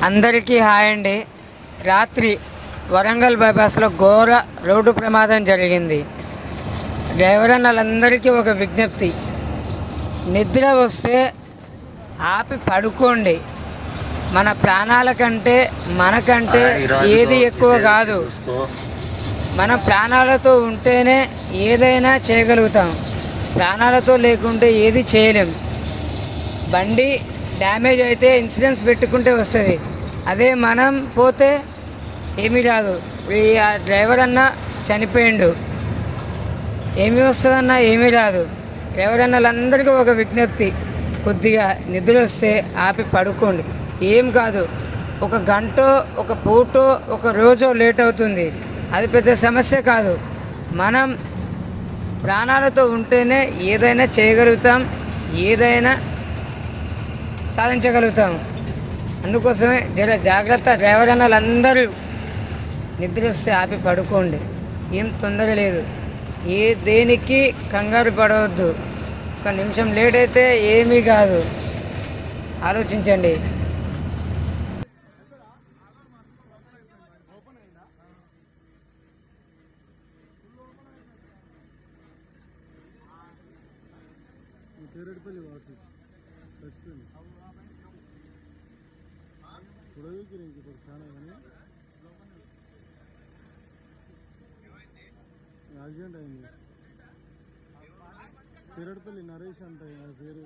అందరికీ హాయ్ అండి. రాత్రి వరంగల్ బైపాస్లో ఘోర రోడ్డు ప్రమాదం జరిగింది. డ్రైవర్ అన్నలందరికీ ఒక విజ్ఞప్తి, నిద్ర వస్తే ఆపి పడుకోండి. మన ప్రాణాల కంటే మనకంటే ఏది ఎక్కువ కాదు. మనం ప్రాణాలతో ఉంటేనే ఏదైనా చేయగలుగుతాం, ప్రాణాలతో లేకుంటే ఏది చేయలేం. బండి డ్యామేజ్ అయితే ఇన్సూరెన్స్ పెట్టుకుంటే వస్తుంది, అదే మనం పోతే ఏమీ రాదు. ఆ డ్రైవర్ అన్న చనిపోయిండు, ఏమీ వస్తుందన్నా ఏమీ రాదు. డ్రైవర్ అన్నలందరికీ ఒక విజ్ఞప్తి, కొద్దిగా నిద్ర వస్తే ఆపి పడుకోండి. ఏం కాదు, ఒక గంట, ఒక పూటో, ఒక రోజో లేట్ అవుతుంది, అది పెద్ద సమస్య కాదు. మనం ప్రాణాలతో ఉంటేనే ఏదైనా చేయగలుగుతాం, ఏదైనా సాధించగలుగుతాం. అందుకోసమే జాగ్రత్త. డ్రైవర్ అన్నలందరూ నిద్ర వస్తే ఆపి పడుకోండి, ఏం తొందర లేదు. దేనికి కంగారు పడవద్దు. ఒక నిమిషం లేట్ అయితే ఏమీ కాదు, ఆలోచించండి. యాక్సిడెంట్ అయింది. తిరడపల్లి నరేష్ అంటే పేరు.